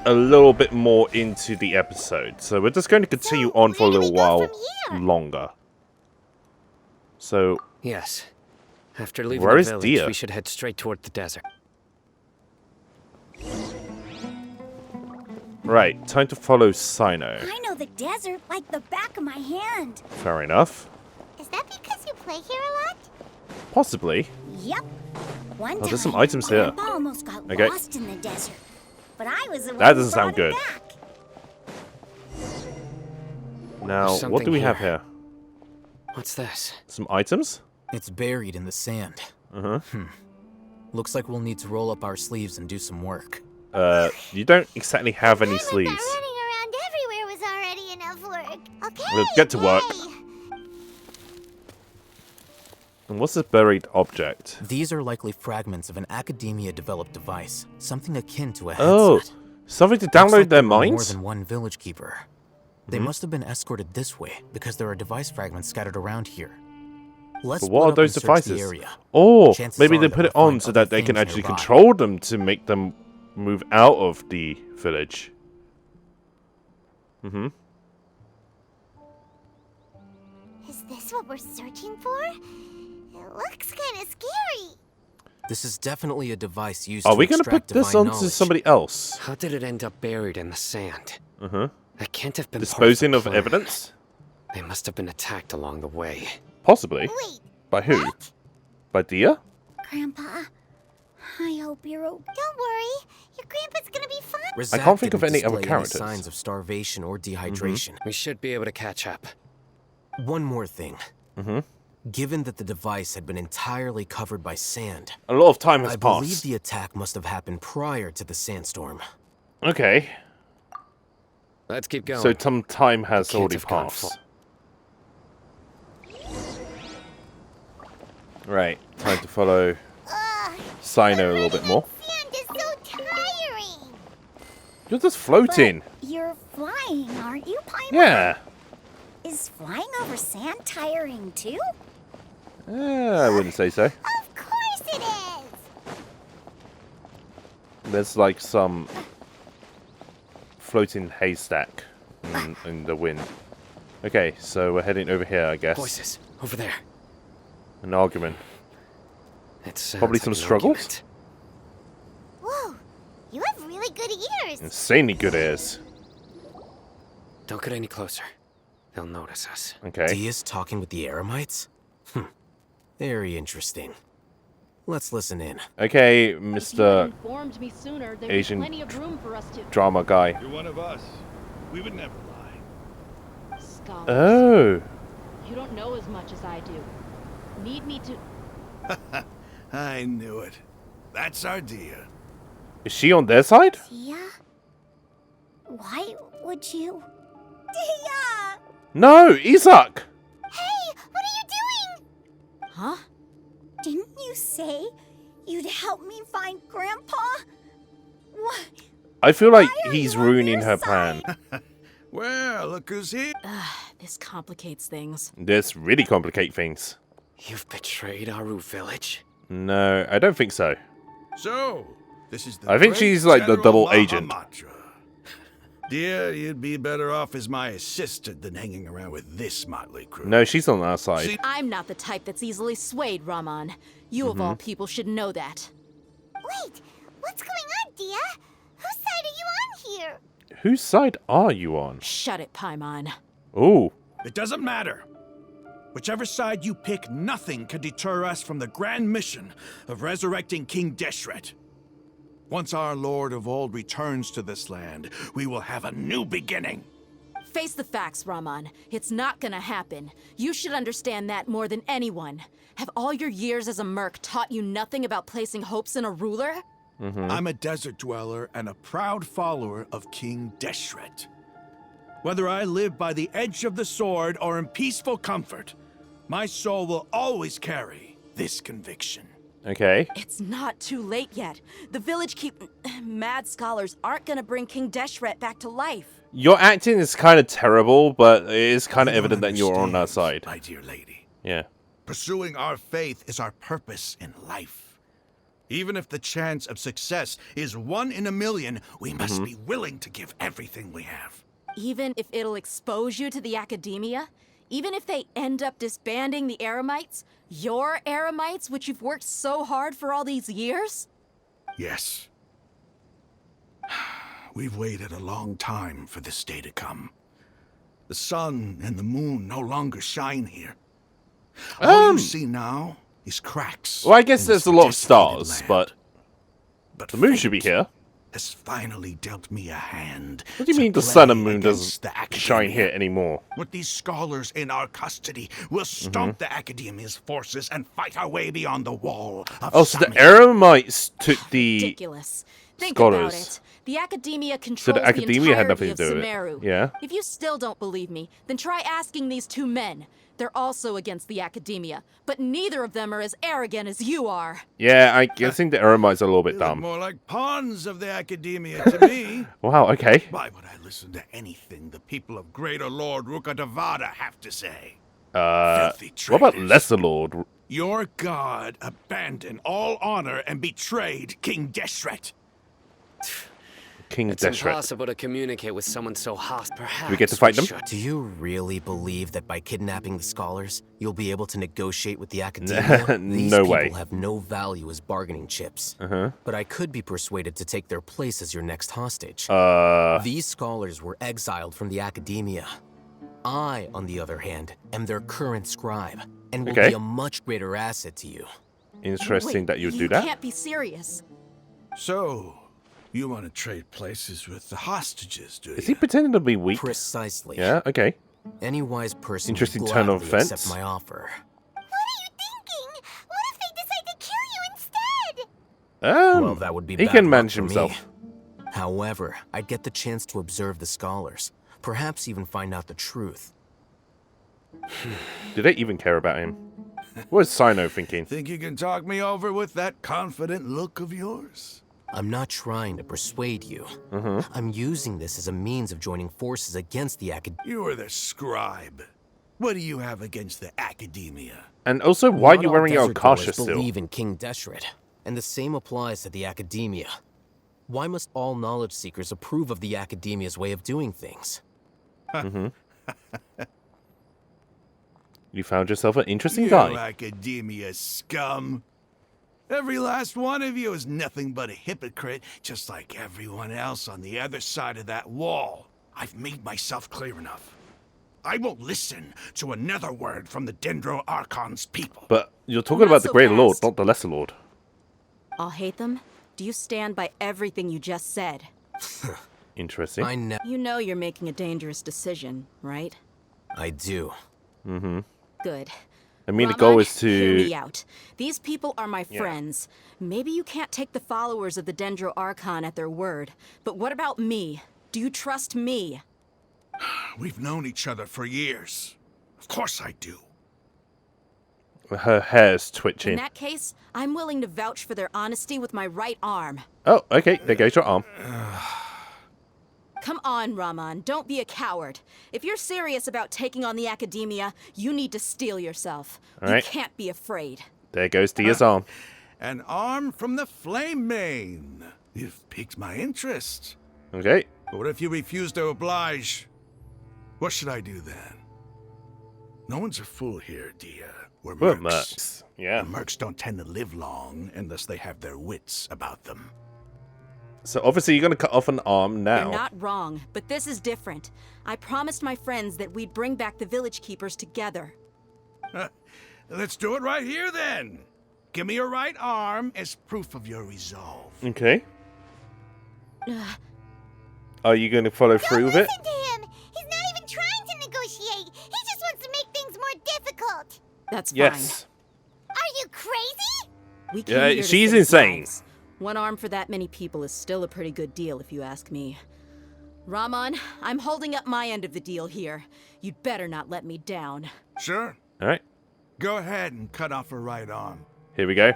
[SPEAKER 1] a little bit more into the episode. So we're just going to continue
[SPEAKER 2] So,
[SPEAKER 1] on for a
[SPEAKER 2] where do
[SPEAKER 1] little
[SPEAKER 2] we go
[SPEAKER 1] while
[SPEAKER 2] from here?
[SPEAKER 1] longer. So,
[SPEAKER 6] Yes. After leaving
[SPEAKER 1] Where
[SPEAKER 6] the
[SPEAKER 1] is
[SPEAKER 6] village,
[SPEAKER 1] Dehya?
[SPEAKER 6] we should head straight toward the desert.
[SPEAKER 1] right, time to follow Sino.
[SPEAKER 2] I know the desert like the back of my hand.
[SPEAKER 1] Fair enough.
[SPEAKER 2] Is that because you play here a lot?
[SPEAKER 1] Possibly.
[SPEAKER 2] Yep. One
[SPEAKER 1] Oh, there's some
[SPEAKER 2] time,
[SPEAKER 1] items here.
[SPEAKER 2] Grandpa almost got
[SPEAKER 1] Okay.
[SPEAKER 2] lost in the desert. But I was the one
[SPEAKER 1] That
[SPEAKER 2] who
[SPEAKER 1] doesn't sound
[SPEAKER 2] brought him
[SPEAKER 1] good.
[SPEAKER 2] back.
[SPEAKER 1] Now, what
[SPEAKER 6] something
[SPEAKER 1] do we have
[SPEAKER 6] here.
[SPEAKER 1] here?
[SPEAKER 6] What's this?
[SPEAKER 1] Some items?
[SPEAKER 3] It's buried in the sand. Looks like we'll need to roll up our sleeves and do some work.
[SPEAKER 1] You don't exactly have any
[SPEAKER 2] Then with
[SPEAKER 1] sleeves.
[SPEAKER 2] that running around everywhere was already enough work. Okay,
[SPEAKER 1] Well, get to work.
[SPEAKER 2] yay.
[SPEAKER 1] And what's this buried object?
[SPEAKER 3] These are likely fragments of an academia-developed device, something akin to a
[SPEAKER 1] Oh,
[SPEAKER 3] headset.
[SPEAKER 1] something to
[SPEAKER 3] Looks
[SPEAKER 1] download
[SPEAKER 3] like
[SPEAKER 1] their
[SPEAKER 3] there were More
[SPEAKER 1] minds?
[SPEAKER 3] than one village keeper. They must have been escorted this way because there are device fragments scattered around here. Let's
[SPEAKER 1] But what
[SPEAKER 3] split
[SPEAKER 1] are
[SPEAKER 3] up
[SPEAKER 1] those
[SPEAKER 3] and search the
[SPEAKER 1] devices?
[SPEAKER 3] area.
[SPEAKER 1] Or
[SPEAKER 3] Chances
[SPEAKER 1] maybe
[SPEAKER 3] are
[SPEAKER 1] they
[SPEAKER 3] that
[SPEAKER 1] put it
[SPEAKER 3] we'll
[SPEAKER 1] on
[SPEAKER 3] find
[SPEAKER 1] so
[SPEAKER 3] other
[SPEAKER 1] that they can
[SPEAKER 3] things
[SPEAKER 1] actually
[SPEAKER 3] nearby.
[SPEAKER 1] control them to make them move out of the village.
[SPEAKER 2] Is this what we're searching for? It looks kind of scary.
[SPEAKER 3] This is definitely a device used
[SPEAKER 1] Are
[SPEAKER 3] to
[SPEAKER 1] we going to put
[SPEAKER 3] extract
[SPEAKER 1] this
[SPEAKER 3] divine
[SPEAKER 1] onto
[SPEAKER 3] knowledge.
[SPEAKER 1] somebody else?
[SPEAKER 6] How did it end up buried in the sand? That can't have been
[SPEAKER 1] Disposing
[SPEAKER 6] part
[SPEAKER 1] of
[SPEAKER 6] the plan.
[SPEAKER 1] evidence?
[SPEAKER 6] They must have been attacked along the way.
[SPEAKER 1] Possibly.
[SPEAKER 2] Wait,
[SPEAKER 1] By who?
[SPEAKER 2] what?
[SPEAKER 1] By Dia?
[SPEAKER 2] Grandpa, I hope you're okay. Don't worry, your grandpa's gonna be fine.
[SPEAKER 3] Rizak
[SPEAKER 1] I can't think of
[SPEAKER 3] didn't
[SPEAKER 1] any other
[SPEAKER 3] display
[SPEAKER 1] characters.
[SPEAKER 3] signs of starvation or dehydration.
[SPEAKER 6] We should be able to catch up.
[SPEAKER 3] One more thing. Given that the device had been entirely covered by sand,
[SPEAKER 1] A lot of time has
[SPEAKER 3] I believe
[SPEAKER 1] passed.
[SPEAKER 3] the attack must have happened prior to the sandstorm.
[SPEAKER 1] Okay.
[SPEAKER 6] Let's keep going.
[SPEAKER 1] So some time has
[SPEAKER 6] Can't
[SPEAKER 1] already
[SPEAKER 6] have gone
[SPEAKER 1] passed. Right, time to follow
[SPEAKER 2] Ugh,
[SPEAKER 1] Sino a little bit more.
[SPEAKER 2] sand is so tiring.
[SPEAKER 1] You're just floating.
[SPEAKER 7] But you're flying, aren't you, Paimon?
[SPEAKER 1] Yeah.
[SPEAKER 7] Is flying over sand tiring too?
[SPEAKER 1] I wouldn't say so.
[SPEAKER 2] Of course it is.
[SPEAKER 1] There's like some floating haystack in the wind. Okay, so we're heading over here, I guess.
[SPEAKER 6] Voices over there.
[SPEAKER 1] An argument.
[SPEAKER 6] It sounds
[SPEAKER 1] Probably
[SPEAKER 6] like
[SPEAKER 1] some
[SPEAKER 6] an
[SPEAKER 1] struggles?
[SPEAKER 6] argument.
[SPEAKER 2] Whoa, you have really good ears.
[SPEAKER 1] Insanely good ears.
[SPEAKER 6] Don't get any closer. They'll notice us.
[SPEAKER 1] Okay.
[SPEAKER 4] Dehya's talking with the eremites? Very interesting. Let's listen in.
[SPEAKER 1] Okay,
[SPEAKER 8] If you had
[SPEAKER 1] Mr.
[SPEAKER 8] informed me sooner, there
[SPEAKER 1] Asian
[SPEAKER 8] was plenty of room for us to
[SPEAKER 1] Drama guy.
[SPEAKER 9] You're one of us. We would never lie.
[SPEAKER 8] scholars.
[SPEAKER 1] Oh.
[SPEAKER 8] You don't know as much as I do. Need me to...
[SPEAKER 9] I knew it. That's our Dehya.
[SPEAKER 1] Is she on their side?
[SPEAKER 7] Yeah? Why would you? Dehya!
[SPEAKER 1] No, Isaac!
[SPEAKER 2] Hey, what are you doing?
[SPEAKER 5] Huh?
[SPEAKER 7] Didn't you say you'd help me find Grandpa? What?
[SPEAKER 1] I feel like
[SPEAKER 7] Why are
[SPEAKER 1] he's
[SPEAKER 7] you on
[SPEAKER 1] ruining
[SPEAKER 7] their
[SPEAKER 1] her plan.
[SPEAKER 9] Well, look who's here.
[SPEAKER 5] This complicates things.
[SPEAKER 1] This really complicate things.
[SPEAKER 6] You've betrayed Aru village?
[SPEAKER 1] No, I don't think so.
[SPEAKER 9] So, this is the
[SPEAKER 1] I think
[SPEAKER 9] great
[SPEAKER 1] she's like the
[SPEAKER 9] General
[SPEAKER 1] double agent.
[SPEAKER 9] Mahamatra. Dear, you'd be better off as my assistant than hanging around with this motley crew.
[SPEAKER 1] No, she's on our side.
[SPEAKER 9] See-
[SPEAKER 8] I'm not the type that's easily swayed, Rahman. You of all people should know that.
[SPEAKER 2] Wait, what's going on, Dia? Whose side are you on here?
[SPEAKER 1] Whose side are you on?
[SPEAKER 8] Shut it, Paimon.
[SPEAKER 1] Ooh.
[SPEAKER 9] It doesn't matter. Whichever side you pick, nothing can deter us from the grand mission of resurrecting King Deshret. Once our Lord of Old returns to this land, we will have a new beginning.
[SPEAKER 8] Face the facts, Rahman. It's not gonna happen. You should understand that more than anyone. Have all your years as a merc taught you nothing about placing hopes in a ruler?
[SPEAKER 9] I'm a desert dweller and a proud follower of King Deshret. Whether I live by the edge of the sword or in peaceful comfort, my soul will always carry this conviction.
[SPEAKER 1] Okay.
[SPEAKER 8] It's not too late yet. The village mad scholars aren't gonna bring King Deshret back to life.
[SPEAKER 1] Your acting is kind of terrible, but it is kind of
[SPEAKER 9] You don't
[SPEAKER 1] evident that you're on our
[SPEAKER 9] understand,
[SPEAKER 1] side.
[SPEAKER 9] my dear lady.
[SPEAKER 1] Yeah.
[SPEAKER 9] Pursuing our faith is our purpose in life. Even if the chance of success is 1 in a million, we must be willing to give everything we have.
[SPEAKER 8] Even if it'll expose you to the academia? Even if they end up disbanding the eremites? Your eremites, which you've worked so hard for all these years?
[SPEAKER 9] Yes. We've waited a long time for this day to come. The sun and the moon no longer shine here. All you see now is cracks.
[SPEAKER 1] Well, I guess
[SPEAKER 9] in
[SPEAKER 1] there's
[SPEAKER 9] this
[SPEAKER 1] a lot of
[SPEAKER 9] desiccated
[SPEAKER 1] stars,
[SPEAKER 9] land.
[SPEAKER 1] but the moon should be
[SPEAKER 9] fate
[SPEAKER 1] here.
[SPEAKER 9] has finally dealt me a hand.
[SPEAKER 1] What do you
[SPEAKER 9] to
[SPEAKER 1] mean the sun and
[SPEAKER 9] play
[SPEAKER 1] moon
[SPEAKER 9] against
[SPEAKER 1] doesn't
[SPEAKER 9] the
[SPEAKER 1] shine
[SPEAKER 9] academia?
[SPEAKER 1] here anymore?
[SPEAKER 9] With these scholars in our custody, we'll stomp the academia's forces and fight our way beyond the wall of
[SPEAKER 1] Oh, so the
[SPEAKER 9] Sami.
[SPEAKER 1] eremites took the...
[SPEAKER 8] Ridiculous. Think
[SPEAKER 1] scholars.
[SPEAKER 8] about it. The academia controls
[SPEAKER 1] the academia had
[SPEAKER 8] entirety
[SPEAKER 1] nothing to
[SPEAKER 8] of
[SPEAKER 1] do with it.
[SPEAKER 8] Sumeru.
[SPEAKER 1] Yeah.
[SPEAKER 8] If you still don't believe me, then try asking these two men. They're also against the academia, but neither of them are as arrogant as you are.
[SPEAKER 1] Yeah, I think the eremites are a little
[SPEAKER 9] They
[SPEAKER 1] bit
[SPEAKER 9] look
[SPEAKER 1] dumb.
[SPEAKER 9] more like pawns of the academia to me.
[SPEAKER 1] Wow, okay.
[SPEAKER 9] Why would I listen to anything the people of Greater Lord Rukkhadevada have to say? Filthy
[SPEAKER 1] What about
[SPEAKER 9] traitors.
[SPEAKER 1] Lesser Lord?
[SPEAKER 9] Your god abandoned all honor and betrayed King Deshret.
[SPEAKER 1] King
[SPEAKER 6] It's
[SPEAKER 1] Deshret.
[SPEAKER 6] impossible to communicate with someone so hostile. Perhaps
[SPEAKER 1] we get to fight them?
[SPEAKER 6] should.
[SPEAKER 4] Do you really believe that by kidnapping the scholars, you'll be able to negotiate with the academia? These
[SPEAKER 1] No
[SPEAKER 4] people
[SPEAKER 1] way.
[SPEAKER 4] have no value as bargaining chips. But I could be persuaded to take their place as your next hostage. These scholars were exiled from the academia. I, on the other hand, am their current scribe, and will
[SPEAKER 1] Okay.
[SPEAKER 4] be a much greater asset to you.
[SPEAKER 1] Interesting
[SPEAKER 8] Wait,
[SPEAKER 1] that you
[SPEAKER 8] you
[SPEAKER 1] do that.
[SPEAKER 8] can't be serious.
[SPEAKER 9] So, you want to trade places with the hostages, do you?
[SPEAKER 1] Is he pretending to be weak?
[SPEAKER 4] Precisely.
[SPEAKER 1] Yeah, okay.
[SPEAKER 4] Any wise person
[SPEAKER 1] Interesting
[SPEAKER 4] would
[SPEAKER 1] turn of
[SPEAKER 4] gladly accept
[SPEAKER 1] events.
[SPEAKER 4] my offer.
[SPEAKER 2] What are you thinking? What if they decide to kill you instead?
[SPEAKER 4] Well, that would be
[SPEAKER 1] he
[SPEAKER 4] bad
[SPEAKER 1] can
[SPEAKER 4] luck
[SPEAKER 1] manage
[SPEAKER 4] for me.
[SPEAKER 1] himself.
[SPEAKER 4] However, I'd get the chance to observe the scholars, perhaps even find out the truth.
[SPEAKER 1] Do they even care about him? What's Sino thinking?
[SPEAKER 9] Think you can talk me over with that confident look of yours?
[SPEAKER 4] I'm not trying to persuade you. I'm using this as a means of joining forces against the Academia.
[SPEAKER 9] You are the scribe. What do you have against the Academia?
[SPEAKER 1] And also, why are you wearing your Akasha still?
[SPEAKER 4] believe in King Deshret, and the same applies to the Academia. Why must all knowledge seekers approve of the Academia's way of doing things?
[SPEAKER 1] You found yourself an interesting
[SPEAKER 9] You
[SPEAKER 1] guy.
[SPEAKER 9] Academia scum. Every last one of you is nothing but a hypocrite, just like everyone else on the other side of that wall. I've made myself clear enough. I won't listen to another word from the Dendro Archon's people.
[SPEAKER 1] But you're talking about the Greater Lord, not the Lesser Lord.
[SPEAKER 8] I'll hate them. Do you stand by everything you just said?
[SPEAKER 1] Interesting.
[SPEAKER 4] I know.
[SPEAKER 8] You know you're making a dangerous decision, right?
[SPEAKER 4] I do.
[SPEAKER 8] Good.
[SPEAKER 1] I mean, the
[SPEAKER 8] Rahman,
[SPEAKER 1] goal is
[SPEAKER 8] hear
[SPEAKER 1] to...
[SPEAKER 8] me out. These people are my friends. Maybe you can't take the followers of the Dendro Archon at their word, but what about me? Do you trust me?
[SPEAKER 9] We've known each other for years. Of course I do.
[SPEAKER 1] Her hair's
[SPEAKER 8] In
[SPEAKER 1] twitching.
[SPEAKER 8] that case, I'm willing to vouch for their honesty with my right arm.
[SPEAKER 1] Oh, okay. There goes your arm.
[SPEAKER 8] Come on, Rahman, don't be a coward. If you're serious about taking on the Academia, you need to steel yourself.
[SPEAKER 1] All right.
[SPEAKER 8] You can't be afraid.
[SPEAKER 1] There goes Dehya's arm.
[SPEAKER 9] An arm from the Flame Mane. You've piqued my interest.
[SPEAKER 1] Okay.
[SPEAKER 9] But what if you refuse to oblige? What should I do then? No one's a fool here, Dehya. We're
[SPEAKER 1] We're
[SPEAKER 9] mercs.
[SPEAKER 1] mercs. Yeah.
[SPEAKER 9] And mercs don't tend to live long unless they have their wits about them.
[SPEAKER 1] So obviously you're going to cut off an arm now.
[SPEAKER 8] You're not wrong, but this is different. I promised my friends that we'd bring back the village keepers together.
[SPEAKER 9] Let's do it right here then. Give me your right arm as proof of your resolve.
[SPEAKER 1] Okay. Are you going to follow through with it?
[SPEAKER 2] Listen to him! He's not even trying to negotiate! He just wants to make things more difficult!
[SPEAKER 8] That's fine.
[SPEAKER 1] Yes.
[SPEAKER 2] Are you crazy?
[SPEAKER 8] We came
[SPEAKER 1] Yeah,
[SPEAKER 8] here to
[SPEAKER 1] she's
[SPEAKER 8] save
[SPEAKER 1] insane.
[SPEAKER 8] lives. One arm for that many people is still a pretty good deal, if you ask me. Rahman, I'm holding up my end of the deal here. You'd better not let me down.
[SPEAKER 9] Sure.
[SPEAKER 1] All right.
[SPEAKER 9] Go ahead and cut off her right arm.
[SPEAKER 1] Here we go.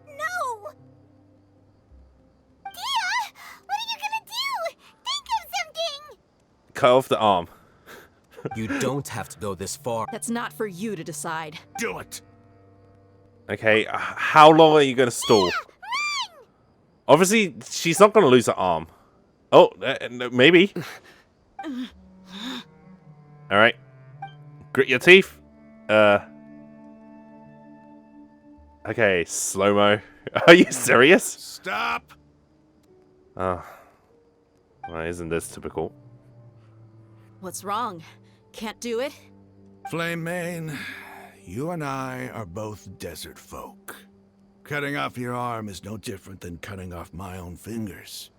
[SPEAKER 2] No! Dehya! What are you gonna do? Think of something!
[SPEAKER 1] Cut off the arm.
[SPEAKER 4] You don't have to go this far.
[SPEAKER 8] That's not for you to decide.
[SPEAKER 9] Do it.
[SPEAKER 1] Okay. How long are you going to stall? Obviously, she's not going to lose her arm. Oh, no, maybe. All right. Grit your teeth. Okay, slow-mo. Are you serious?
[SPEAKER 9] Stop.
[SPEAKER 1] Oh. Well, isn't this typical?
[SPEAKER 8] What's wrong? Can't do it?
[SPEAKER 9] Flame Mane, you and I are both desert folk. Cutting off your arm is no different than cutting off my own fingers.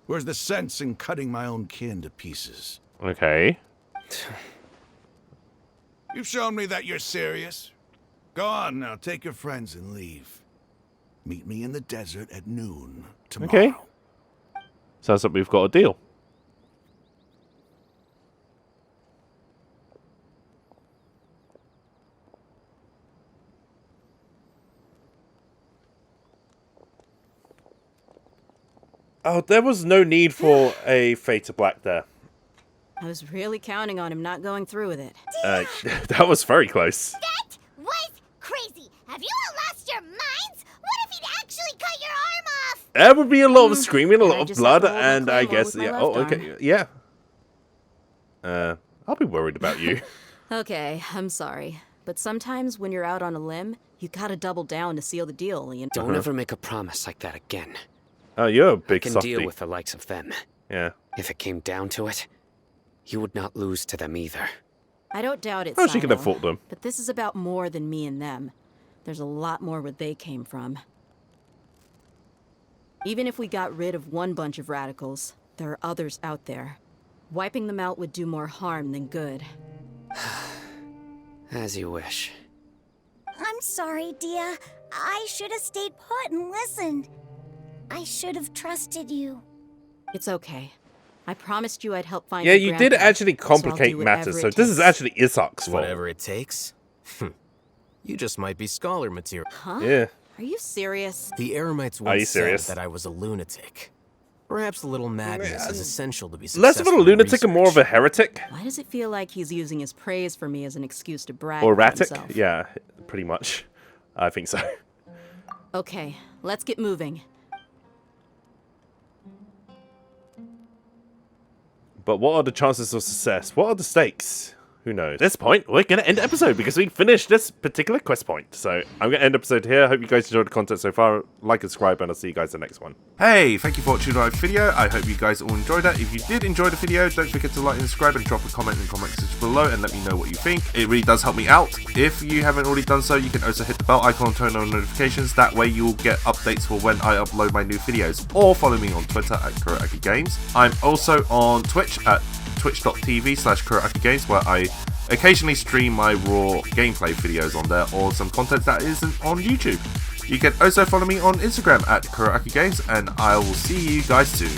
[SPEAKER 9] Where's the sense in cutting my own kin to pieces?
[SPEAKER 1] Okay.
[SPEAKER 9] You've shown me that you're serious. Go on now, take your friends and leave. Meet me in the desert at noon tomorrow.
[SPEAKER 1] Okay. Sounds like we've got a deal. Oh, there was no need for a fade to black there.
[SPEAKER 8] I was really counting on him not going through with it.
[SPEAKER 1] That was very close.
[SPEAKER 2] That was crazy! Have you all lost your minds? What if he'd actually cut your arm off?
[SPEAKER 1] There would be a lot of screaming, a
[SPEAKER 8] And
[SPEAKER 1] lot
[SPEAKER 8] I
[SPEAKER 1] of
[SPEAKER 8] just
[SPEAKER 1] blood,
[SPEAKER 8] have to hold my
[SPEAKER 1] and I
[SPEAKER 8] claymore
[SPEAKER 1] guess
[SPEAKER 8] with my
[SPEAKER 1] yeah.
[SPEAKER 8] left
[SPEAKER 1] Oh, okay, yeah. I'll be worried about you.
[SPEAKER 8] Okay, I'm sorry. But sometimes when you're out on a limb, you gotta double down to seal the deal, you know?
[SPEAKER 6] Don't ever make a promise like that again.
[SPEAKER 1] Oh, you're a
[SPEAKER 6] I
[SPEAKER 1] big
[SPEAKER 6] can
[SPEAKER 1] softy.
[SPEAKER 6] deal with the likes of them.
[SPEAKER 1] Yeah.
[SPEAKER 6] If it came down to it, you would not lose to them either.
[SPEAKER 8] I don't doubt it,
[SPEAKER 1] Oh, she could have
[SPEAKER 8] Sino,
[SPEAKER 1] fought them.
[SPEAKER 8] But this is about more than me and them. There's a lot more where they came from. Even if we got rid of one bunch of radicals, there are others out there. Wiping them out would do more harm than good.
[SPEAKER 6] As you wish.
[SPEAKER 7] I'm sorry, Dehya. I should have stayed put and listened. I should have trusted you.
[SPEAKER 8] It's okay. I promised you I'd help find
[SPEAKER 1] Yeah,
[SPEAKER 8] your
[SPEAKER 1] you did
[SPEAKER 8] grandpa,
[SPEAKER 1] actually
[SPEAKER 8] so I'll
[SPEAKER 1] complicate
[SPEAKER 8] do
[SPEAKER 1] matters.
[SPEAKER 8] whatever
[SPEAKER 1] So
[SPEAKER 8] it
[SPEAKER 1] this is
[SPEAKER 8] takes.
[SPEAKER 1] actually Isak's fault.
[SPEAKER 4] Whatever it takes? You just might be scholar material.
[SPEAKER 8] Huh?
[SPEAKER 1] Yeah.
[SPEAKER 8] Are you serious?
[SPEAKER 4] The eremites
[SPEAKER 1] Are you
[SPEAKER 4] once said
[SPEAKER 1] serious?
[SPEAKER 4] that I was a lunatic. Perhaps a little madness is essential to be successful.
[SPEAKER 1] Less of a
[SPEAKER 4] in
[SPEAKER 1] lunatic and more of a
[SPEAKER 4] research.
[SPEAKER 1] heretic.
[SPEAKER 8] Why does it feel like he's using his praise for me as an excuse to brag
[SPEAKER 1] Or
[SPEAKER 8] about
[SPEAKER 1] erratic.
[SPEAKER 8] himself?
[SPEAKER 1] Yeah, pretty much. I think so.
[SPEAKER 8] Okay, let's get moving.
[SPEAKER 1] But what are the chances of success? What are the stakes? Who knows? At this point, we're going to end the episode because we finished this particular quest point. So I'm going to end the episode here. Hope you guys enjoyed the content so far. Like and subscribe, and I'll see you guys in the next one. Hey, thank you for watching the video. I hope you guys all enjoyed that. If you did enjoy the video, don't forget to like and subscribe and drop a comment in the comment section below and let me know what you think. It really does help me out. If you haven't already done so, you can also hit the bell icon and turn on notifications. That way you'll get updates for when I upload my new videos. Or follow me on Twitter at KuroAkiGames. I'm also on Twitch at twitch.tv/KuroAkiGames, where I occasionally stream my raw gameplay videos on there, or some content that isn't on YouTube. You can also follow me on Instagram at KuroAkiGames, and I will see you guys soon.